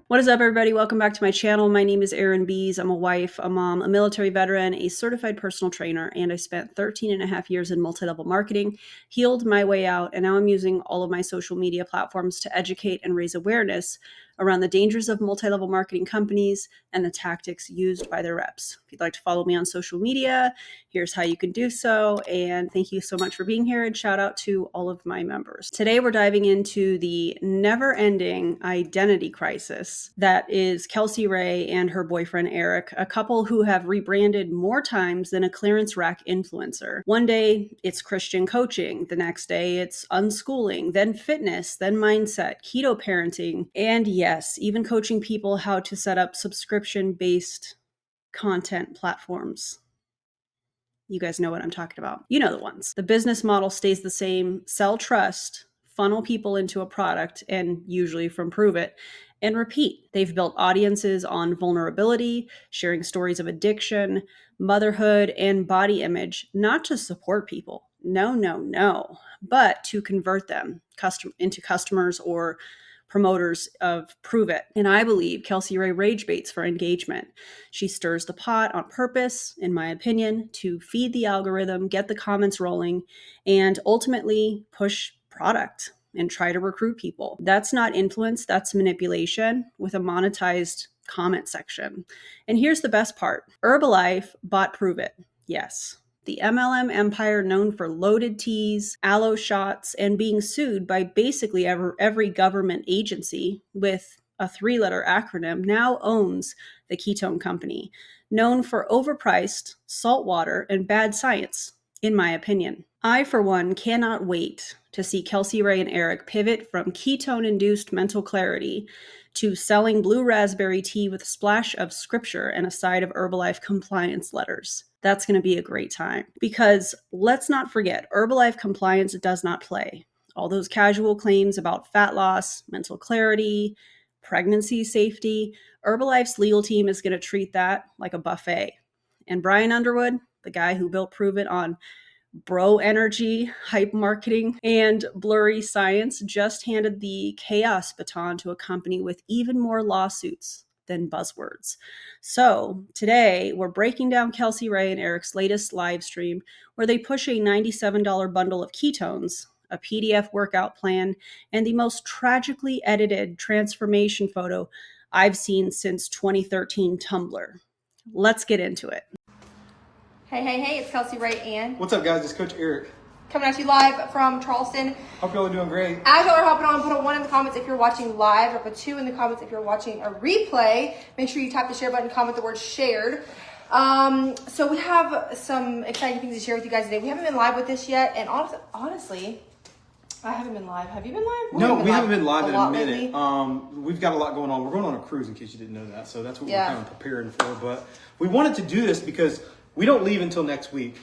What is up, everybody? Welcome back to my channel. My name is Erin Bees. I'm a wife, a mom, a military veteran, a certified personal trainer, and I spent 13 and a half years in multi-level marketing, healed my way out, and now I'm using all of my social media platforms to educate and raise awareness around the dangers of multi-level marketing companies and the tactics used by their reps. If you'd like to follow me on social media, here's how you can do so. And thank you so much for being here, and shout out to all of my members. Today, we're diving into the never-ending identity crisis that is Kelsey Rhae and her boyfriend, Eric, a couple who have rebranded more times than a clearance rack influencer. One day, it's Christian coaching. The next day, it's unschooling, then fitness, then mindset, keto parenting, and yes, even coaching people how to set up subscription-based content platforms. You guys know what I'm talking about. You know the ones. The business model stays the same: sell trust, funnel people into a product, and usually from Pruvit, and repeat. They've built audiences on vulnerability, sharing stories of addiction, motherhood, and body image, not to support people. No, but to convert them into customers or promoters of Pruvit. And I believe Kelsey Rhae rage baits for engagement. She stirs the pot on purpose, in my opinion, to feed the algorithm, get the comments rolling, and ultimately push product and try to recruit people. That's not influence, that's manipulation with a monetized comment section. And here's the best part. Herbalife bought Pruvit. Yes. The MLM empire, known for loaded teas, aloe shots, and being sued by basically every government agency with a 3-letter acronym, now owns the Ketone Company, known for overpriced salt water and bad science, in my opinion. I, for one, cannot wait to see Kelsey Rhae and Eric pivot from ketone-induced mental clarity to selling blue raspberry tea with a splash of scripture and a side of Herbalife compliance letters. That's going to be a great time, because let's not forget, Herbalife compliance does not play. All those casual claims about fat loss, mental clarity, pregnancy safety, Herbalife's legal team is going to treat that like a buffet. And Brian Underwood, the guy who built Pruvit on bro energy, hype marketing, and blurry science, just handed the chaos baton to a company with even more lawsuits than buzzwords. So today we're breaking down Kelsey Rhae and Eric's latest live stream, where they push a $97 bundle of ketones, a PDF workout plan, and the most tragically edited transformation photo I've seen since 2013 Tumblr. Let's get into it. Hey, it's Kelsey Rhae and what's up, guys? It's Coach Eric. Coming at you live from Charleston. Hope y'all are doing great. As y'all are hopping on, put a 1 in the comments if you're watching live, drop a 2 in the comments if you're watching a replay. Make sure you tap the share button, comment the word shared. So we have some exciting things to share with you guys today. We haven't been live with this yet, and honestly, I haven't been live. Have you been live? No, we haven't been live in a minute. We've got a lot going on. We're going on a cruise, in case you didn't know that. So that's what we're kind of preparing for. But we wanted to do this because we don't leave until next week.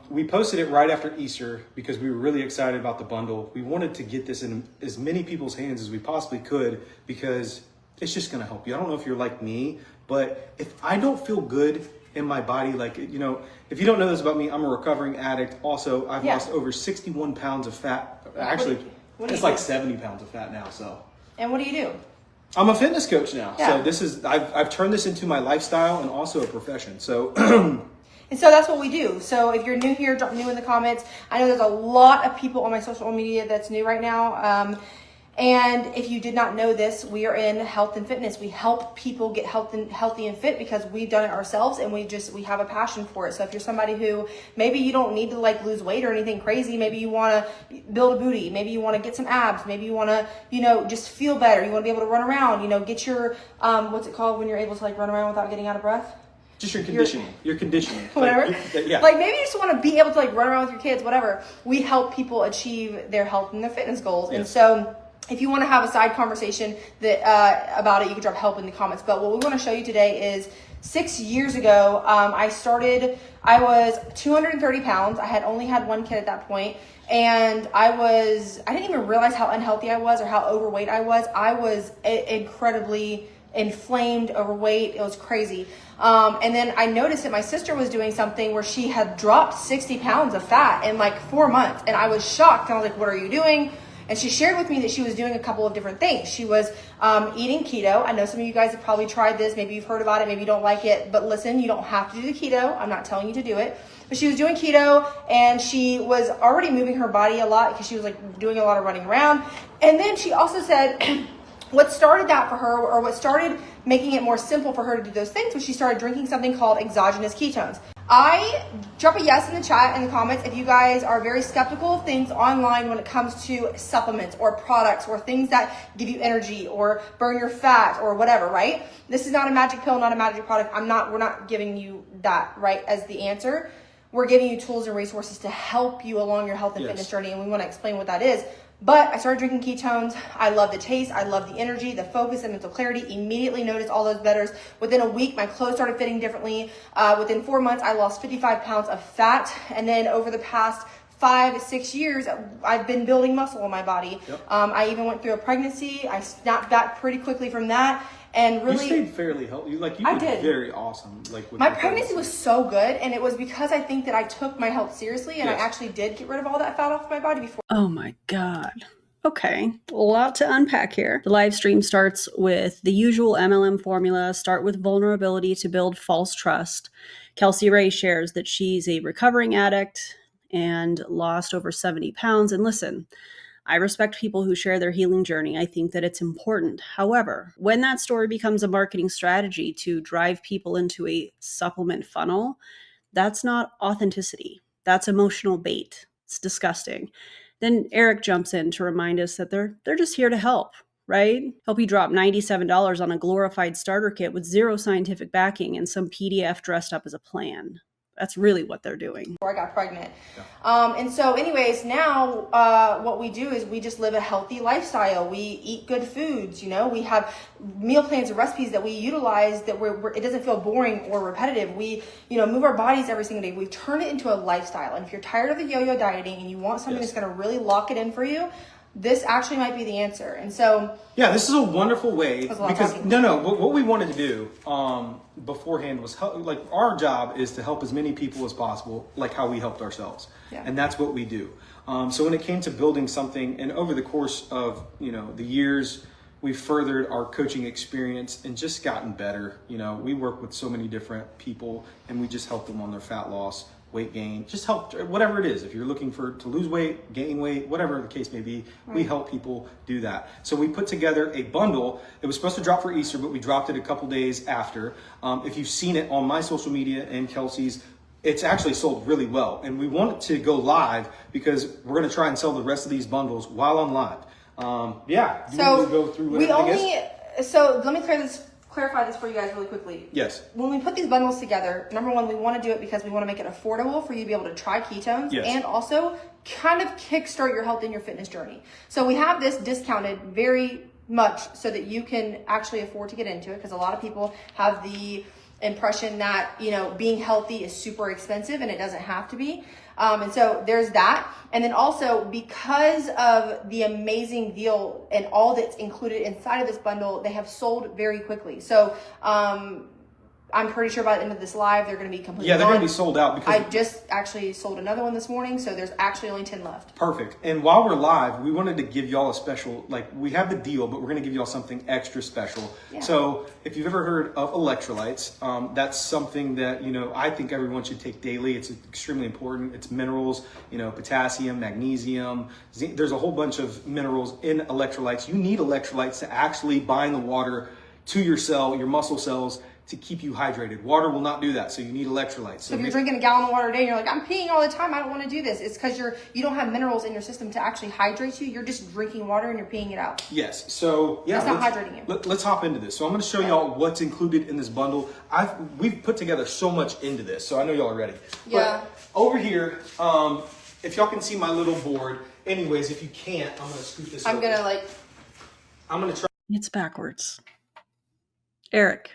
We posted it right after Easter because we were really excited about the bundle. We wanted to get this in as many people's hands as we possibly could because it's just going to help you. I don't know if you're like me, but if I don't feel good in my body, like, you know, if you don't know this about me, I'm a recovering addict. Also, I've lost over 61 pounds of fat. Actually, it's like 70 pounds of fat now. So. And what do you do? I'm a fitness coach now. Yeah. So I've turned this into my lifestyle and also a profession. So. And so that's what we do. So if you're new here, drop new in the comments. I know there's a lot of people on my social media that's new right now. And if you did not know this, we are in health and fitness. We help people get healthy and fit because we've done it ourselves, and we have a passion for it. So if you're somebody who maybe you don't need to like lose weight or anything crazy, maybe you want to build a booty, maybe you want to get some abs, maybe you want to, just feel better. You want to be able to run around, get your, what's it called when you're able to like run around without getting out of breath? Just your conditioning. Your conditioning. Whatever. Like maybe you just want to be able to like run around with your kids, whatever. We help people achieve their health and their fitness goals. Yes. And so if you want to have a side conversation about it, you can drop help in the comments. But what we want to show you today is 6 years ago, I was 230 pounds. I had only had one kid at that point. And I didn't even realize how unhealthy I was or how overweight I was. I was incredibly inflamed, overweight. It was crazy. And then I noticed that my sister was doing something where she had dropped 60 pounds of fat in like 4 months. And I was shocked. And I was like, what are you doing? And she shared with me that she was doing a couple of different things. She was eating keto. I know some of you guys have probably tried this. Maybe you've heard about it. Maybe you don't like it. But listen, you don't have to do the keto. I'm not telling you to do it. But she was doing keto, and she was already moving her body a lot because she was like doing a lot of running around. And then she also said what started that for her, or what started making it more simple for her to do those things, was she started drinking something called exogenous ketones. I drop a yes in the chat in the comments if you guys are very skeptical of things online when it comes to supplements or products or things that give you energy or burn your fat or whatever, right? This is not a magic pill, not a magic product. We're not giving you that, right, as the answer. We're giving you tools and resources to help you along your health and fitness journey, and we want to explain what that is. But I started drinking ketones. I love the taste. I love the energy, the focus, and mental clarity. Immediately noticed all those betters. Within a week, my clothes started fitting differently. Within 4 months, I lost 55 pounds of fat. And then over the past 5-6 years, I've been building muscle in my body. Yep. I even went through a pregnancy. I snapped back pretty quickly from that. And really, you stayed fairly healthy. Like you did very awesome. Like with my pregnancy was so good, and it was because I think that I took my health seriously, and I actually did get rid of all that fat off my body before. Oh my God. Okay, a lot to unpack here. The live stream starts with the usual MLM formula: start with vulnerability to build false trust. Kelsey Rhae shares that she's a recovering addict and lost over 70 pounds. And listen, I respect people who share their healing journey. I think that it's important. However, when that story becomes a marketing strategy to drive people into a supplement funnel, that's not authenticity. That's emotional bait. It's disgusting. Then Eric jumps in to remind us that they're just here to help, right? Help you drop $97 on a glorified starter kit with zero scientific backing and some PDF dressed up as a plan. That's really what they're doing. Before I got pregnant. And so anyways, now what we do is we just live a healthy lifestyle. We eat good foods, we have meal plans and recipes that we utilize that it doesn't feel boring or repetitive. We, move our bodies every single day. We've turned it into a lifestyle. And if you're tired of the yo-yo dieting and you want something that's going to really lock it in for you, this actually might be the answer. And so this is a wonderful way, because what we wanted to do beforehand was help, like our job is to help as many people as possible, like how we helped ourselves. And that's what we do. So when it came to building something, and over the course of the years, we've furthered our coaching experience and just gotten better. We work with so many different people, and we just help them on their fat loss, weight gain, just help, whatever it is. If you're looking to lose weight, gain weight, whatever the case may be, we help people do that. So we put together a bundle. It was supposed to drop for Easter, but we dropped it a couple days after. If you've seen it on my social media and Kelsey's, it's actually sold really well. And we want it to go live because we're going to try and sell the rest of these bundles while on live. Want to go through so let me clarify this for you guys really quickly. Yes. When we put these bundles together, number one, we want to do it because we want to make it affordable for you to be able to try ketones and also kind of kickstart your health and your fitness journey. So we have this discounted very much so that you can actually afford to get into it, because a lot of people have the impression that, being healthy is super expensive, and it doesn't have to be. And so there's that. And then also, because of the amazing deal and all that's included inside of this bundle, they have sold very quickly. So I'm pretty sure by the end of this live, they're going to be completely they're going to be sold out. Because I just actually sold another one this morning, so there's actually only 10 left. Perfect. And while we're live, we wanted to give y'all a special, we have the deal, but we're going to give y'all something extra special. So if you've ever heard of electrolytes, that's something that, I think everyone should take daily. It's extremely important. It's minerals, potassium, magnesium. There's a whole bunch of minerals in electrolytes. You need electrolytes to actually bind the water to your muscle cells, to keep you hydrated. Water will not do that, so you need electrolytes. So if you're drinking a gallon of water a day and you're like, I'm peeing all the time, I don't want to do this, it's because you don't have minerals in your system to actually hydrate you. You're just drinking water and you're peeing it out. Yes. So it's not hydrating you. Let's hop into this. So I'm going to show y'all what's included in this bundle. We've put together so much into this, so I know y'all are ready. But over here, if y'all can see my little board. Anyways, if you can't, I'm going to scoot this. I'm going to try. It's backwards. Eric,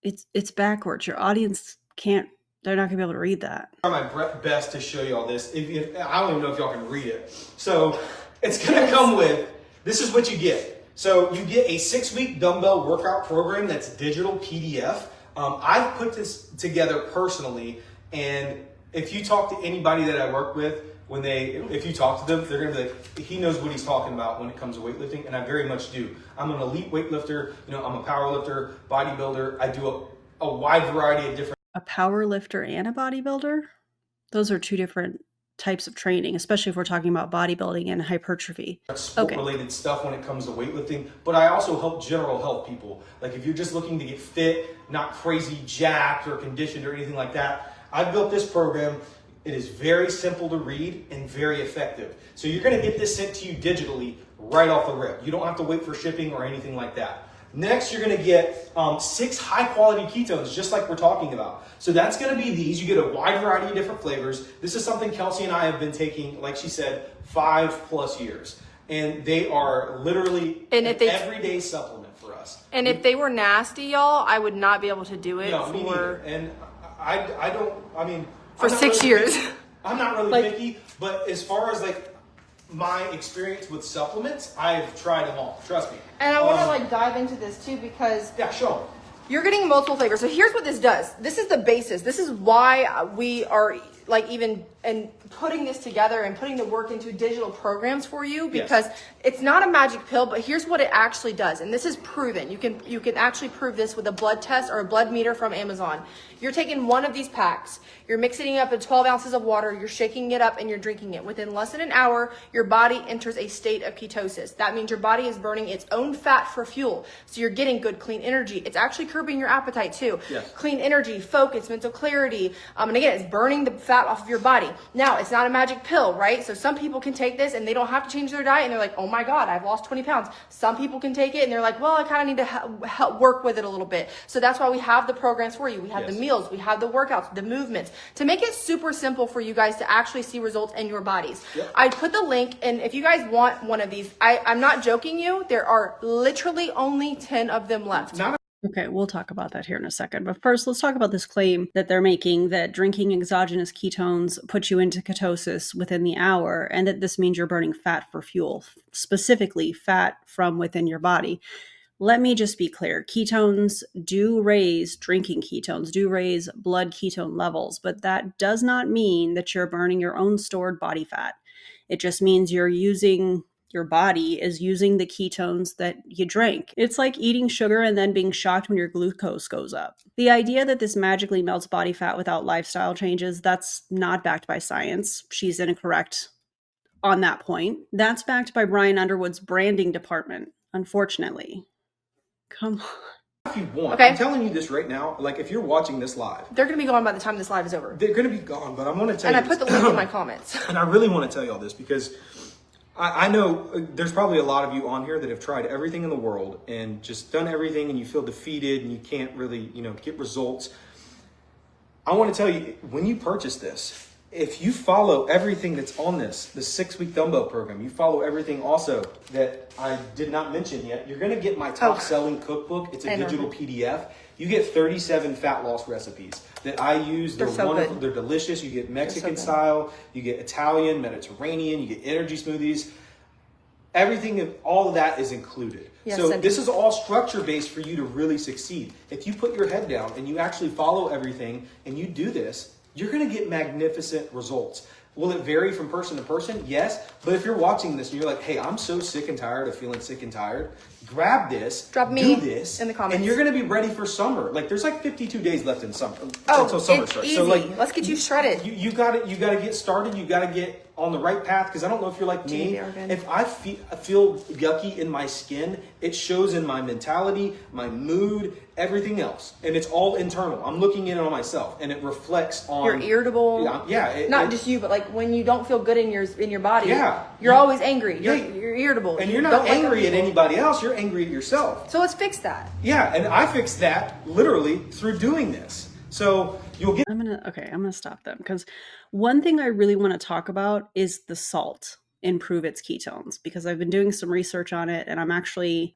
it's backwards. Your audience they're not gonna be able to read that. I'll try my best to show you all this. I don't even know if y'all can read it. So it's gonna come with, this is what you get. So you get a 6-week dumbbell workout program that's digital PDF. I've put this together personally, and if you talk to anybody that I work with, if you talk to them, they're going to be like, he knows what he's talking about when it comes to weightlifting, and I very much do. I'm an elite weightlifter, I'm a power lifter, bodybuilder. I do a wide variety of different. A power lifter and a bodybuilder? Those are two different types of training, especially if we're talking about bodybuilding and hypertrophy. Sport-related stuff when it comes to weightlifting, but I also help general health people. Like if you're just looking to get fit, not crazy jacked or conditioned or anything like that, I've built this program. It is very simple to read and very effective. So you're going to get this sent to you digitally right off the rip. You don't have to wait for shipping or anything like that. Next, you're going to get 6 high-quality ketones, just like we're talking about. So that's going to be these. You get a wide variety of different flavors. This is something Kelsey and I have been taking, like she said, 5+ years. And they are literally an everyday supplement for us. And if they were nasty, y'all, I would not be able to do it me neither. And for 6 years. I'm not really picky, but as far as my experience with supplements, I've tried them all. Trust me. And I want to dive into this too because sure. You're getting multiple flavors. So here's what this does. This is the basis. This is why we are even putting this together and putting the work into digital programs for you, because it's not a magic pill, but here's what it actually does. And this is proven. You can actually prove this with a blood test or a blood meter from Amazon. You're taking one of these packs, you're mixing it up in 12 ounces of water, you're shaking it up and you're drinking it. Within less than an hour, your body enters a state of ketosis. That means your body is burning its own fat for fuel. So you're getting good, clean energy. It's actually curbing your appetite too. Yes. Clean energy, focus, mental clarity. And again, it's burning the fat off of your body. Now, it's not a magic pill, right? So some people can take this and they don't have to change their diet and they're like, oh my God, I've lost 20 pounds. Some people can take it and they're like, well, I kind of need to help work with it a little bit. So that's why we have the programs for you. We have the meals, we have the workouts, the movements, to make it super simple for you guys to actually see results in your bodies. Yep. I put the link, and if you guys want one of these, I'm not joking you, there are literally only 10 of them left. Okay, we'll talk about that here in a second. But first, let's talk about this claim that they're making that drinking exogenous ketones puts you into ketosis within the hour, and that this means you're burning fat for fuel, specifically fat from within your body. Let me just be clear. Ketones do raise, drinking ketones do raise blood ketone levels, but that does not mean that you're burning your own stored body fat. It just means your body is using the ketones that you drank. It's like eating sugar and then being shocked when your glucose goes up. The idea that this magically melts body fat without lifestyle changes, that's not backed by science. She's incorrect on that point. That's backed by Brian Underwood's branding department, unfortunately. Come on. If you want, okay. I'm telling you this right now. If you're watching this live, they're going to be gone by the time this live is over. They're going to be gone, but I want to tell you. And I put the link in my comments. And I really want to tell you all this because I know there's probably a lot of you on here that have tried everything in the world and just done everything, and you feel defeated and you can't really, get results. I want to tell you, when you purchase this, if you follow everything that's on the 6-week dumbbell program, you follow everything also that I did not mention yet, you're going to get my top selling cookbook. It's a digital PDF. You get 37 fat loss recipes that I use. They're wonderful. Good. They're delicious. You get Mexican style, you get Italian, Mediterranean, you get energy smoothies. Everything, all of that is included. Yes, so this is all structure based for you to really succeed. If you put your head down and you actually follow everything and you do this, you're going to get magnificent results. Will it vary from person to person? Yes. But if you're watching this and you're like, hey, I'm so sick and tired of feeling sick and tired, grab this, do this, in the comments, and you're going to be ready for summer. There's 52 days left in summer until summer starts. Easy. So let's get you shredded. You got to get started. You got to get on the right path, because I don't know if you're like me. If I feel yucky in my skin, it shows in my mentality, my mood, everything else, and it's all internal. I'm looking in on myself, and it reflects on. You're irritable. Not just you, but when you don't feel good in your body. Yeah. You're always angry. You're irritable. And you're not angry at anybody else. You're angry at yourself. So let's fix that. Yeah, and I fixed that literally through doing this. So you'll get. I'm gonna stop them, because one thing I really want to talk about is the salt in Pruvit's ketones, because I've been doing some research on it and I'm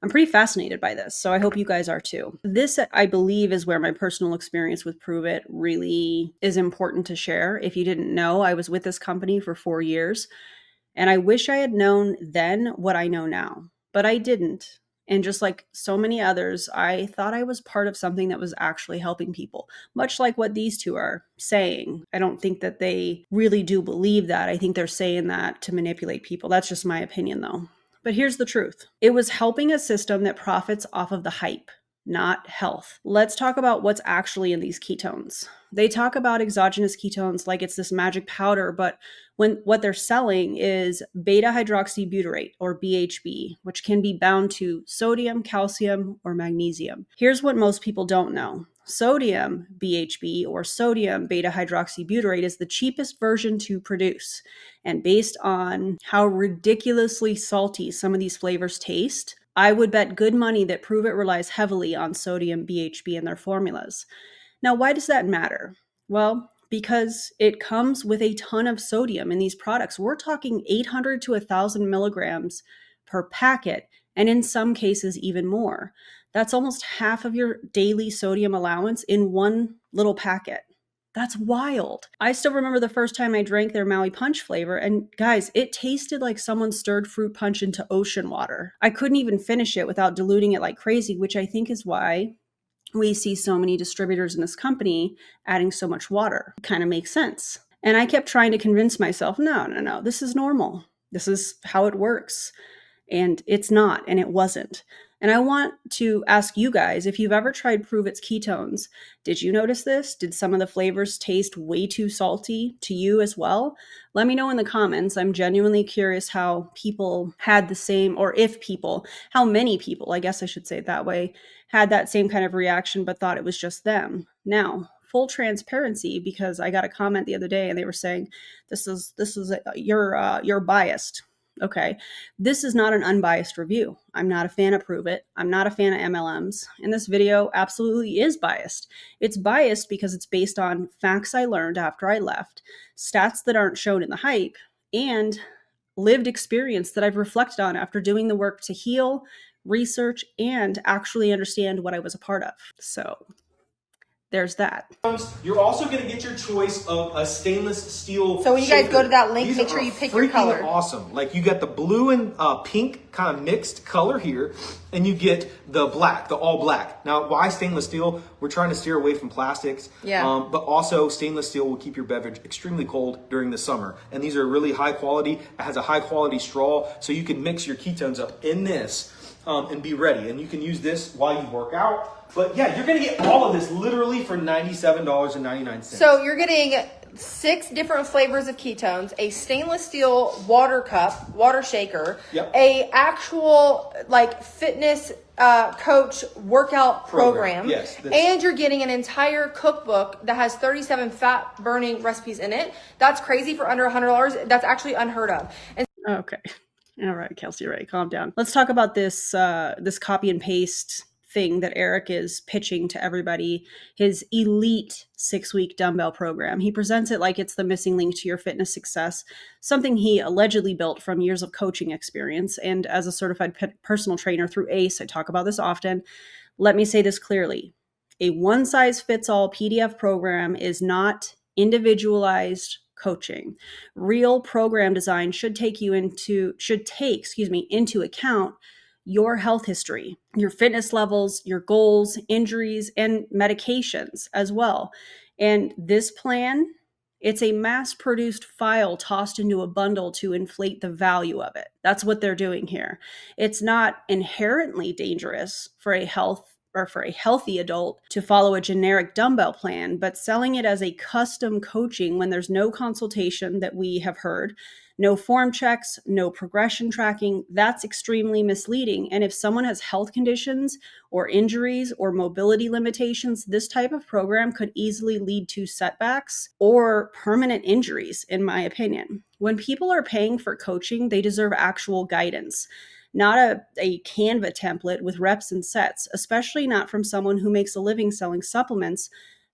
pretty fascinated by this. So I hope you guys are too. This, I believe, is where my personal experience with Pruvit really is important to share. If you didn't know, I was with this company for 4 years, and I wish I had known then what I know now, but I didn't. And just like so many others, I thought I was part of something that was actually helping people, much like what these two are saying. I don't think that they really do believe that. I think they're saying that to manipulate people. That's just my opinion, though. But here's the truth. It was helping a system that profits off of the hype, not health. Let's talk about what's actually in these ketones. They talk about exogenous ketones like it's this magic powder, but what they're selling is beta hydroxybutyrate, or BHB, which can be bound to sodium, calcium, or magnesium. Here's what most people don't know. Sodium BHB, or sodium beta hydroxybutyrate, is the cheapest version to produce. And based on how ridiculously salty some of these flavors taste, I would bet good money that Pruvit relies heavily on sodium BHB in their formulas. Now, why does that matter? Well, because it comes with a ton of sodium in these products. We're talking 800 to 1,000 milligrams per packet, and in some cases even more. That's almost half of your daily sodium allowance in one little packet. That's wild. I still remember the first time I drank their Maui Punch flavor, and guys, it tasted like someone stirred fruit punch into ocean water. I couldn't even finish it without diluting it like crazy, which I think is why we see so many distributors in this company adding so much water. It kind of makes sense. And I kept trying to convince myself, no, this is normal. This is how it works. And it's not, and it wasn't. And I want to ask you guys, if you've ever tried Pruvit's ketones, did you notice this? Did some of the flavors taste way too salty to you as well? Let me know in the comments. I'm genuinely curious how people had the same, or how many people, I guess I should say it that way, had that same kind of reaction but thought it was just them. Now, full transparency, because I got a comment the other day and they were saying, you're biased. Okay, this is not an unbiased review. I'm not a fan of Pruvit. I'm not a fan of MLMs. And this video absolutely is biased. It's biased because it's based on facts I learned after I left, stats that aren't shown in the hype, and lived experience that I've reflected on after doing the work to heal, research, and actually understand what I was a part of. So there's that. You're also going to get your choice of a stainless steel. So when you guys shaker. go to that link, These make sure you pick your freaking color. Awesome. Like you got the blue and pink kind of mixed color here, and you get the black, the all black. Now, why stainless steel? We're trying to steer away from plastics. Yeah. But also stainless steel will keep your beverage extremely cold during the summer. And these are really high quality. It has a high quality straw, so you can mix your ketones up in this and be ready. And you can use this while you work out. But yeah, you're going to get all of this literally for $97.99. So you're getting 6 different flavors of ketones, a stainless steel water shaker, Yep. a actual like fitness coach workout program. Yes, and you're getting an entire cookbook that has 37 fat burning recipes in it. That's crazy for under $100. That's actually unheard of. And Okay. All right, Kelsey Rhae, calm down. Let's talk about this copy and paste thing that Eric is pitching to everybody, his elite 6-week dumbbell program. He presents it like it's the missing link to your fitness success, something he allegedly built from years of coaching experience. And as a certified personal trainer through ACE, I talk about this often. Let me say this clearly. A one-size-fits-all PDF program is not individualized coaching. Real program design should take into account your health history, your fitness levels, your goals, injuries, and medications as well. And this plan, it's a mass-produced file tossed into a bundle to inflate the value of it. That's what they're doing here. It's not inherently dangerous for a healthy adult to follow a generic dumbbell plan, but selling it as a custom coaching when there's no consultation that we have heard, no form checks, no progression tracking, that's extremely misleading. And if someone has health conditions or injuries or mobility limitations, this type of program could easily lead to setbacks or permanent injuries, in my opinion. When people are paying for coaching, they deserve actual guidance, not a Canva template with reps and sets, especially not from someone who makes a living selling supplements,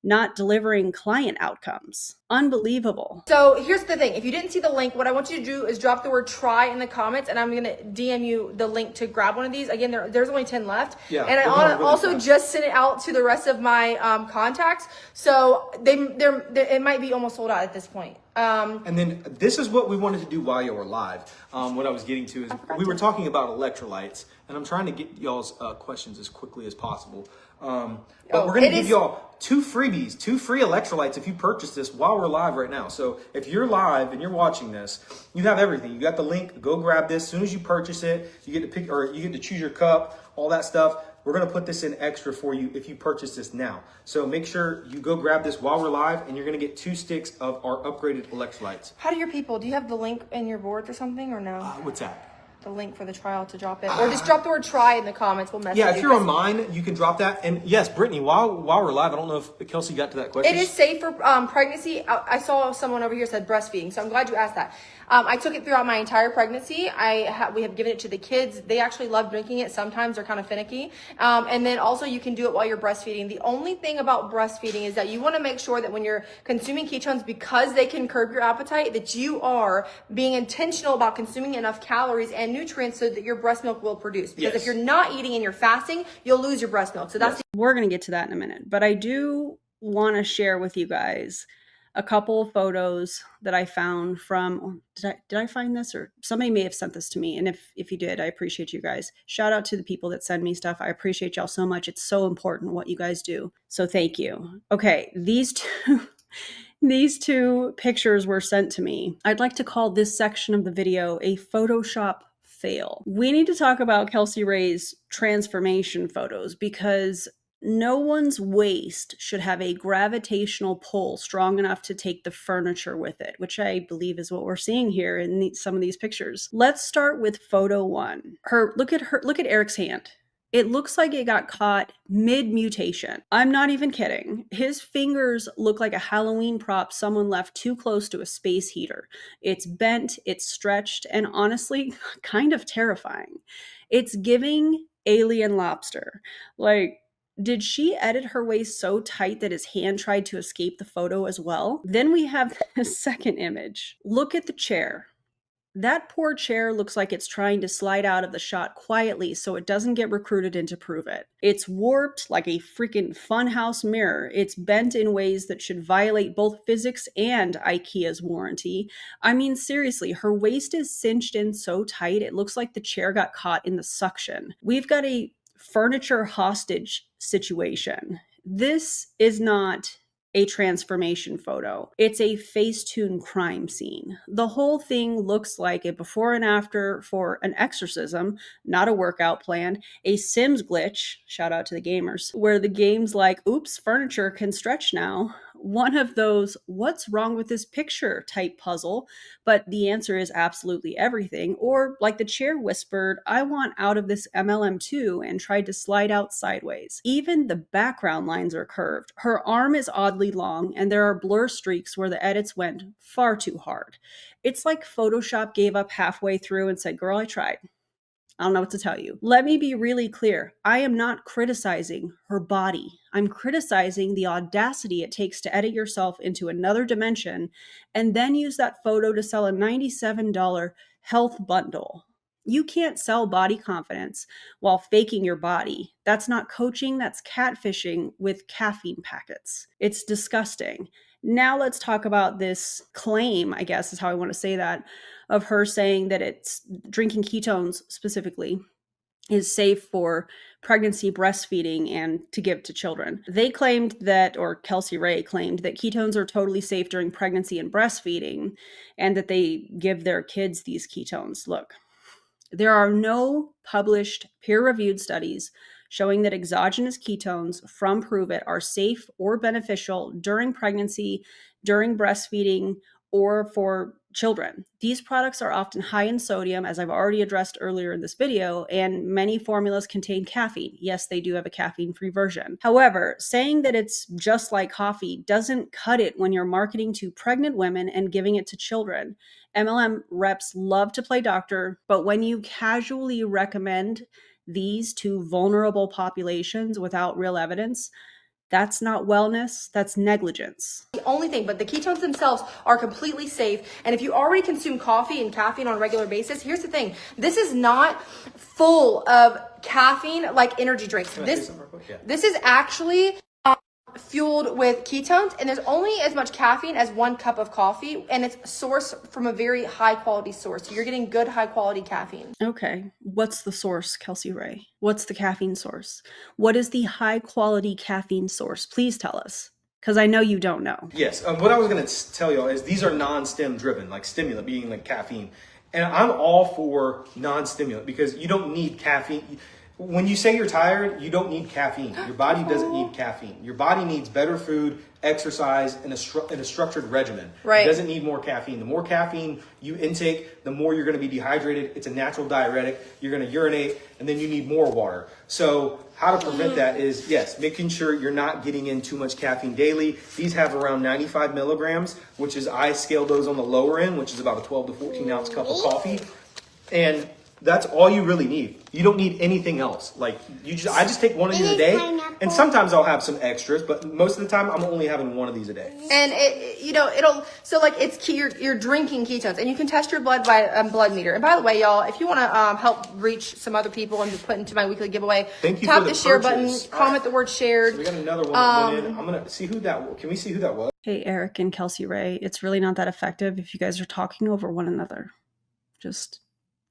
not delivering client outcomes. Unbelievable. so here's the thing. If you didn't see the link, what I want you to do is drop the word try in the comments, and I'm going to DM you the link to grab one of these. Again, there's only 10 left. Yeah, and I also just sent it out to the rest of my contacts. So it might be almost sold out at this point. And then this is what we wanted to do while you were live. What I was getting to is we were talking about electrolytes, and I'm trying to get y'all's questions as quickly as possible. But we're going to give y'all 2 freebies, 2 free electrolytes if you purchase this while we're live right now. So if you're live and you're watching this, you have everything. You got the link. Go grab this. As soon as you purchase it, you get to pick, or you get to choose your cup, all that stuff. We're going to put this in extra for you if you purchase this now. So make sure you go grab this while we're live, and you're going to get 2 sticks of our upgraded electrolytes. How do your people, do you have the link in your boards or something, or no? What's that? The link for the trial to drop it, or just drop the word try in the comments. We'll message you. Yeah, if you're on mine, you can drop that. And yes, Brittany, while we're live, I don't know if Kelsey got to that question. It is safe for pregnancy. I saw someone over here said breastfeeding, so I'm glad you asked that. I took it throughout my entire pregnancy. We have given it to the kids. They actually love drinking it. Sometimes they're kind of finicky. And then also you can do it while you're breastfeeding. The only thing about breastfeeding is that you want to make sure that when you're consuming ketones, because they can curb your appetite, that you are being intentional about consuming enough calories and nutrients so that your breast milk will produce. Because if you're not eating and you're fasting, you'll lose your breast milk. So that's We're going to get to that in a minute, but I do want to share with you guys a couple of photos that I found from, did I find this, or somebody may have sent this to me. And if you did, I appreciate you guys. Shout out to the people that send me stuff. I appreciate y'all so much. It's so important what you guys do. So thank you. Okay. These two pictures were sent to me. I'd like to call this section of the video a Photoshop fail. We need to talk about Kelsey Rhae's transformation photos, because no one's waist should have a gravitational pull strong enough to take the furniture with it, which I believe is what we're seeing here in some of these pictures. Let's start with photo 1. Look at Eric's hand. It looks like it got caught mid-mutation. I'm not even kidding. His fingers look like a Halloween prop someone left too close to a space heater. It's bent, it's stretched, and honestly, kind of terrifying. It's giving alien lobster. Like, did she edit her waist so tight that his hand tried to escape the photo as well? Then we have the second image. Look at the chair. That poor chair looks like it's trying to slide out of the shot quietly so it doesn't get recruited into Pruvit. It's warped like a freaking funhouse mirror. It's bent in ways that should violate both physics and IKEA's warranty. I mean, seriously, her waist is cinched in so tight it looks like the chair got caught in the suction. We've got a furniture hostage situation. This is not a transformation photo. It's a Facetune crime scene. The whole thing looks like a before and after for an exorcism, not a workout plan, a Sims glitch, shout out to the gamers, where the game's like, oops, furniture can stretch now. One of those, what's wrong with this picture type puzzle, but the answer is absolutely everything. Or like the chair whispered, I want out of this MLM too, and tried to slide out sideways. Even the background lines are curved. Her arm is oddly long, and there are blur streaks where the edits went far too hard. It's like Photoshop gave up halfway through and said, girl, I tried. I don't know what to tell you. Let me be really clear. I am not criticizing her body. I'm criticizing the audacity it takes to edit yourself into another dimension and then use that photo to sell a $97 health bundle. You can't sell body confidence while faking your body. That's not coaching, that's catfishing with caffeine packets. It's disgusting. Now let's talk about this claim, I guess is how I want to say that, of her saying that it's drinking ketones specifically is safe for pregnancy, breastfeeding, and to give to children. They claimed that, or Kelsey Rhae claimed that ketones are totally safe during pregnancy and breastfeeding, and that they give their kids these ketones. Look, there are no published peer-reviewed studies showing that exogenous ketones from Pruvit are safe or beneficial during pregnancy, during breastfeeding, or for children. These products are often high in sodium, as I've already addressed earlier in this video, and many formulas contain caffeine. Yes, they do have a caffeine-free version. However, saying that it's just like coffee doesn't cut it when you're marketing to pregnant women and giving it to children. MLM reps love to play doctor, but when you casually recommend these to vulnerable populations without real evidence, that's not wellness, that's negligence. The only thing, but the ketones themselves are completely safe. And if you already consume coffee and caffeine on a regular basis, here's the thing. This is not full of caffeine like energy drinks. This is actually fueled with ketones, and there's only as much caffeine as 1 cup of coffee, and it's sourced from a very high quality source. So you're getting good high quality caffeine. Okay. What's the source, Kelsey Rhae? What's the caffeine source? What is the high quality caffeine source? Please tell us. Because I know you don't know. Yes. What I was going to tell y'all is these are non-stim driven, like stimulant being like caffeine. And I'm all for non-stimulant because you don't need caffeine. When you say you're tired, you don't need caffeine. Your body doesn't need caffeine. Your body needs better food, exercise, and a structured regimen. Right. It doesn't need more caffeine. The more caffeine you intake, the more you're going to be dehydrated. It's a natural diuretic. You're going to urinate, and then you need more water. So how to prevent that is, yes, making sure you're not getting in too much caffeine daily. These have around 95 milligrams, which is, I scaled those on the lower end, which is about a 12 to 14 ounce cup of coffee. And that's all you really need. You don't need anything else. Like I just take one of these a day, and sometimes I'll have some extras, but most of the time I'm only having one of these a day. And it's key. You're drinking ketones, and you can test your blood by blood meter. And by the way, y'all, if you want to help reach some other people and be put into my weekly giveaway, thank you tap for the share button, purchase. comment the word shared. So we got another one that went in. I'm gonna see who that. Can we see who that was? Hey, Eric and Kelsey Rhae, it's really not that effective if you guys are talking over one another. Just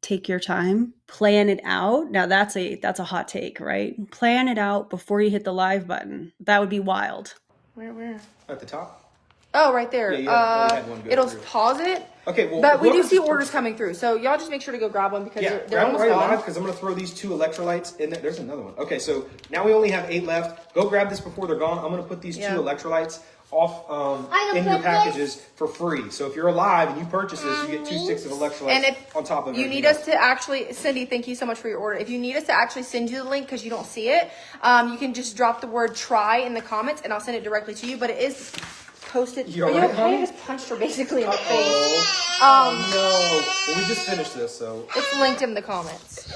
take your time, plan it out. Now that's a hot take, right? Plan it out before you hit the live button. That would be wild. Where? At the top. Oh, right there. Yeah, you had one go it'll through. pause it. Okay, well, but we do see orders coming through, so y'all just make sure to go grab one because they're grab almost right gone. live because I'm gonna throw these 2 electrolytes in there. There's another one. Okay, so now we only have 8 left. Go grab this before they're gone. I'm gonna put these 2 electrolytes off in your packages for free. So if you're alive and you purchase this, you get 2 sticks of electrolytes And if on top of it. You need us to actually, Cindy, thank you so much for your order. If you need us to actually send you the link because you don't see it, you can just drop the word try in the comments and I'll send it directly to you. But it is posted. You Are you alright, okay? honey? I just punched her basically in the face. No. Well, we just finished this, so. It's linked in the comments.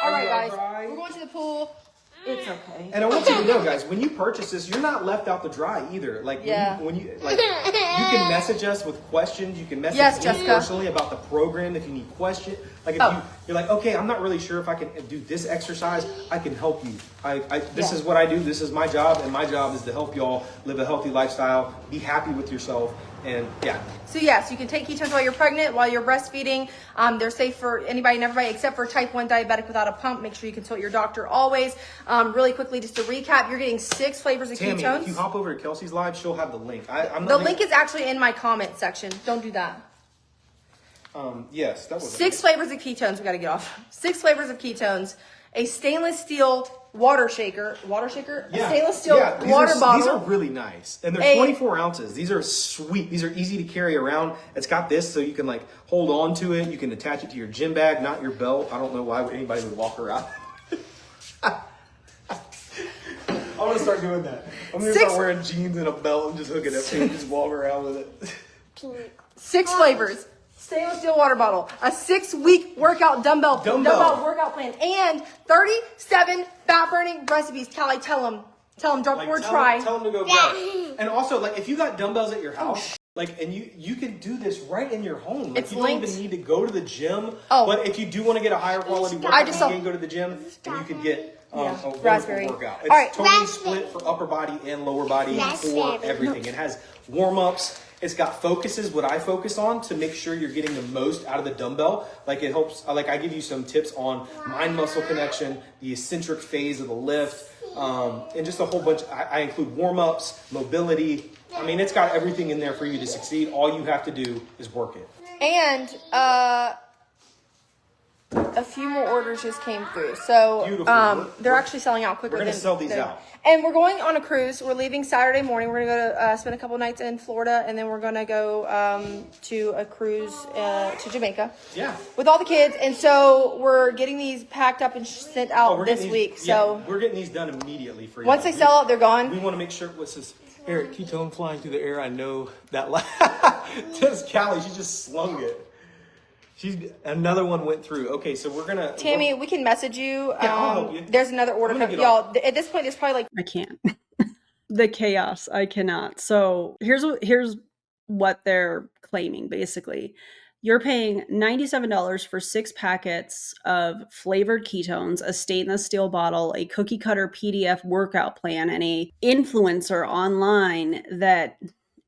All right, guys. We're going to the pool. It's okay. And I want you to know, guys, when you purchase this, you're not left out to dry either. Like when you like, you can message us with questions. You can message me personally about the program if you need questions. Like if you're like, okay, I'm not really sure if I can do this exercise. I can help you. This is what I do. This is my job, and my job is to help y'all live a healthy lifestyle, be happy with yourself, and So yes, you can take ketones while you're pregnant, while you're breastfeeding. They're safe for anybody and everybody except for type 1 diabetic without a pump. Make sure you consult your doctor always. Really quickly, just to recap, you're getting 6 flavors of Tammy, ketones. if you hop over to Kelsey's live, she'll have the link. The link is actually in my comment section. Don't do that. Yes, that was 6 flavors of ketones. We got to get off. 6 flavors of ketones. A stainless steel water shaker. A stainless steel water bottle. These are really nice. And they're 24 ounces. These are sweet. These are easy to carry around. It's got this so you can like hold on to it. You can attach it to your gym bag, not your belt. I don't know why anybody would walk around. I'm going to start doing that. I'm going to start wearing jeans and a belt and just hook it up and just walk around with it. 6 flavors. Stainless steel water bottle, a 6-week workout dumbbell workout plan, and 37 fat burning recipes. Callie, tell them, drop the word try. Tell them to go grab it. And also, like, if you got dumbbells at your house, and you can do this right in your home. Like, It's you don't linked. even need to go to the gym. But if you do want to get a higher quality workout, you can go to the gym and you can get a raspberry workout. It's All right. totally split for upper body and lower body for everything. It has warm-ups. It's got focuses, what I focus on to make sure you're getting the most out of the dumbbell. Like it helps, like I give you some tips on mind-muscle connection, the eccentric phase of the lift, and just a whole bunch. I include warm-ups, mobility. I mean, it's got everything in there for you to succeed. All you have to do is work it. And a few more orders just came through. So they're actually selling out quicker. We're going to sell these out. And we're going on a cruise. We're leaving Saturday morning. We're going to go to spend a couple nights in Florida, and then we're going to go to a cruise to Jamaica. Yeah. With all the kids. And so we're getting these packed up and sent out this week. So we're getting these done immediately for you. Once they sell out, they're gone. We want to make sure. What's this? Eric, ketone flying through the air. I know that. This Callie, she just slung it. Another one went through. Okay, so we're gonna. Tammy, we can message you. I'll help you. There's another order coming. Y'all, at this point, there's probably like. I can't. The chaos. I cannot. So here's what they're claiming, basically. You're paying $97 for 6 packets of flavored ketones, a stainless steel bottle, a cookie cutter PDF workout plan, and a influencer online that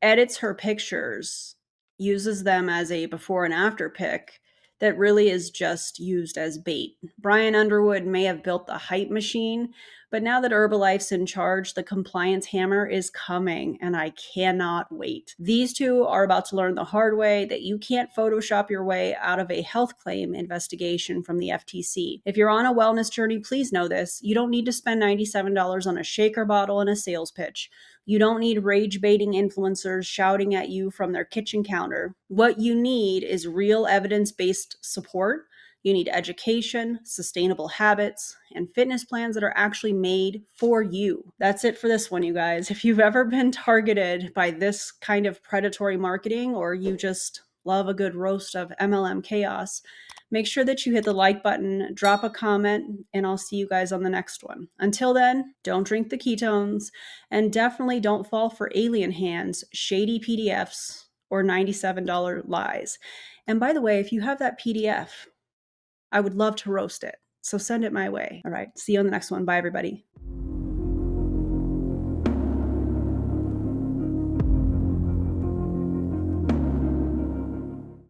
edits her pictures, uses them as a before and after pic that really is just used as bait. Brian Underwood may have built the hype machine, but now that Herbalife's in charge, the compliance hammer is coming, and I cannot wait. These two are about to learn the hard way that you can't Photoshop your way out of a health claim investigation from the FTC. If you're on a wellness journey, please know this. You don't need to spend $97 on a shaker bottle and a sales pitch. You don't need rage-baiting influencers shouting at you from their kitchen counter. What you need is real evidence-based support. You need education, sustainable habits, and fitness plans that are actually made for you. That's it for this one, you guys. If you've ever been targeted by this kind of predatory marketing, or you just love a good roast of MLM chaos, make sure that you hit the like button, drop a comment, and I'll see you guys on the next one. Until then, don't drink the ketones, and definitely don't fall for alien hands, shady PDFs, or $97 lies. And by the way, if you have that PDF, I would love to roast it. So send it my way. All right. See you on the next one. Bye, everybody.